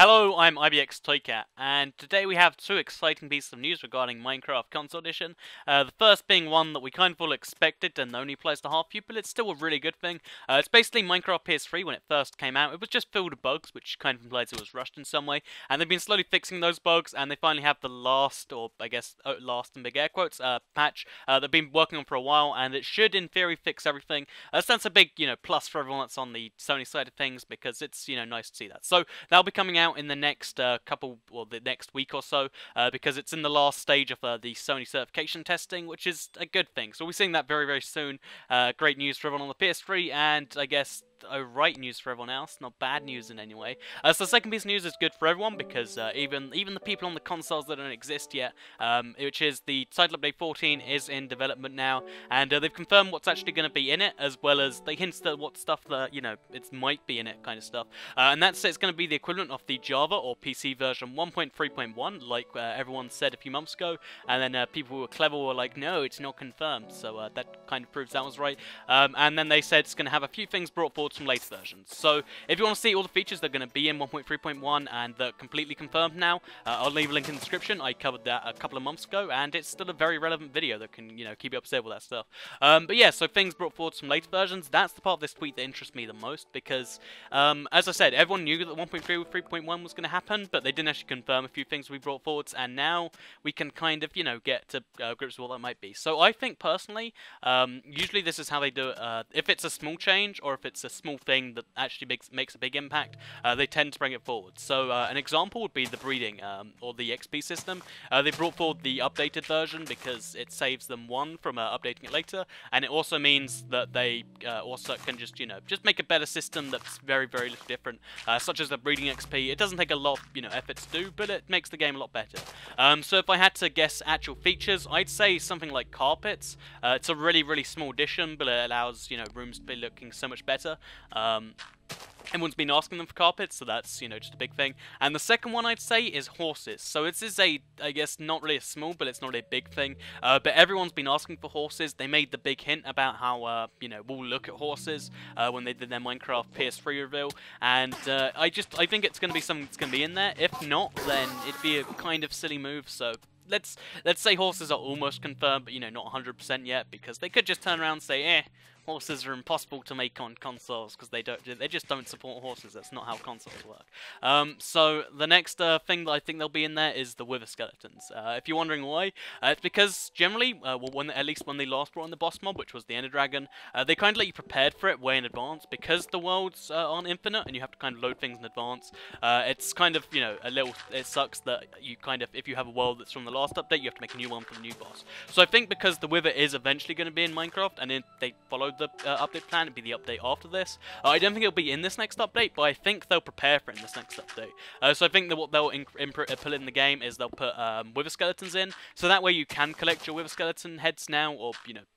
Hello, I'm IBX Toycat, and today we have two exciting pieces of news regarding Minecraft Console Edition. The first being one that we kind of all expected and only applies to half you, but it's still a really good thing. It's basically Minecraft PS3 when it first came out. It was just filled with bugs, which kind of implies it was rushed in some way, and they've been slowly fixing those bugs, and they finally have the last, or I guess last in big air quotes, patch they've been working on for a while, and it should in theory fix everything. So that's a big, plus for everyone that's on the Sony side of things, because it's, nice to see that. So that'll be coming out in the next the next week or so, because it's in the last stage of the Sony certification testing, which is a good thing. So we're seeing that very, very soon. Great news for everyone on the PS3, and I guess right news for everyone else, not bad news in any way. So the second piece of news is good for everyone, because even the people on the consoles that don't exist yet, which is the Title Update 14 is in development now, and they've confirmed what's actually going to be in it, as well as they hinted at what stuff that, it might be in it kind of stuff. And that's it's going to be the equivalent of the Java or PC version 1.3.1, like everyone said a few months ago, and then people who were clever were like, no, it's not confirmed, so that kind of proves that was right. And then they said it's going to have a few things brought forward from later versions. So if you want to see all the features that are going to be in 1.3.1 and they're completely confirmed now, I'll leave a link in the description. I covered that a couple of months ago, and it's still a very relevant video that can, keep you up to date with that stuff. But yeah, so things brought forward from later versions. That's the part of this tweet that interests me the most, because as I said, everyone knew that 1.3.1 was going to happen, but they didn't actually confirm a few things we brought forwards, and now we can kind of, get to grips with what that might be. So I think personally, usually this is how they do it. If it's a small change, or if it's a small thing that actually makes a big impact, they tend to bring it forward. So an example would be the breeding, or the XP system. They brought forward the updated version because it saves them one from updating it later, and it also means that they also can just make a better system that's very, very little different, such as the breeding XP. It doesn't take a lot of effort to do, but it makes the game a lot better. So if I had to guess actual features, I'd say something like carpets. It's a really, really small addition, but it allows rooms to be looking so much better. Everyone's been asking them for carpets, so that's, just a big thing. And the second one I'd say is horses. So this is I guess, not really a small, but it's not a big thing. But everyone's been asking for horses. They made the big hint about how, we'll look at horses when they did their Minecraft PS3 reveal. And I think it's going to be something that's going to be in there. If not, then it'd be a kind of silly move, so let's say horses are almost confirmed, but not 100% yet, because they could just turn around and say, horses are impossible to make on consoles because they just don't support horses. That's not how consoles work. So the next thing that I think they'll be in there is the wither skeletons. If you're wondering why, it's because generally, at least when they last brought in the boss mob, which was the Ender Dragon, they kind of let you prepared for it way in advance, because the worlds aren't infinite and you have to kind of load things in advance. It's kind of it sucks that you kind of, if you have a world that's from the last update, you have to make a new one for the new boss. So I think because the wither is eventually going to be in Minecraft, and they followed the update plan, it'd be the update after this. I don't think it'll be in this next update, but I think they'll prepare for it in this next update. So I think that what they'll put in the game is they'll put wither skeletons in, so that way you can collect your wither skeleton heads now, or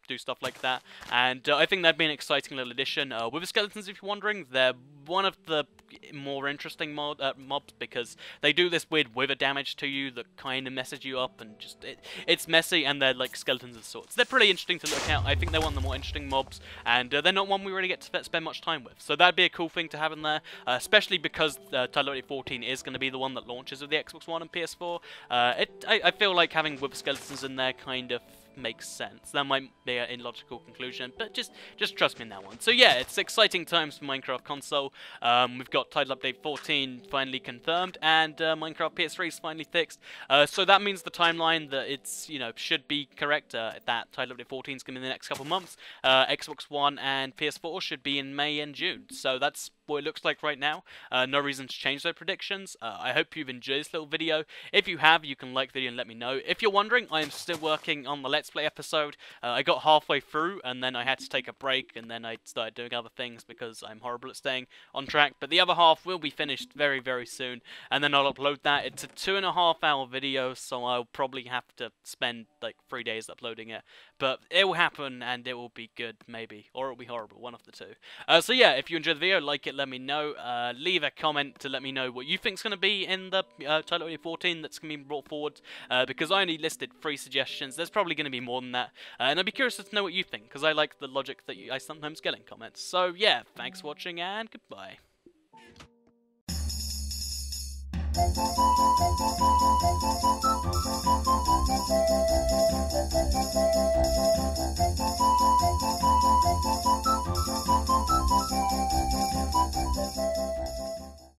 do stuff like that. And I think that'd be an exciting little addition. Wither skeletons, if you're wondering, they're one of the more interesting mobs, because they do this weird wither damage to you that kind of messes you up, and just it's messy, and they're like skeletons of sorts. They're pretty interesting to look at. I think they're one of the more interesting mobs, and they're not one we really get to spend much time with. So that'd be a cool thing to have in there, especially because Title Update 14 is going to be the one that launches with the Xbox One and PS4. I feel like having wither skeletons in there kind of makes sense. That might be an illogical conclusion, but just trust me in that one. So yeah, it's exciting times for Minecraft console. We've got Title Update 14 finally confirmed, and Minecraft PS3 is finally fixed. So that means the timeline that it's should be correct. That Title Update 14 is going to be in the next couple months. Xbox One and PS4 should be in May and June. So that's what it looks like right now. No reason to change those predictions. I hope you've enjoyed this little video. If you have, you can like the video and let me know. If you're wondering, I am still working on the Let's Play episode. I got halfway through, and then I had to take a break, and then I started doing other things because I'm horrible at staying on track. But the other half will be finished very, very soon, and then I'll upload that. It's a 2.5-hour video, so I'll probably have to spend like 3 days uploading it. But it will happen, and it will be good, maybe, or it'll be horrible, one of the two. So yeah, if you enjoyed the video, like it, let me know. Leave a comment to let me know what you think's going to be in the Title Update 14 that's going to be brought forward, because I only listed 3 suggestions. There's probably going to be more than that, and I'd be curious to know what you think, because I like the logic that I sometimes get in comments. So yeah, thanks for watching, and goodbye.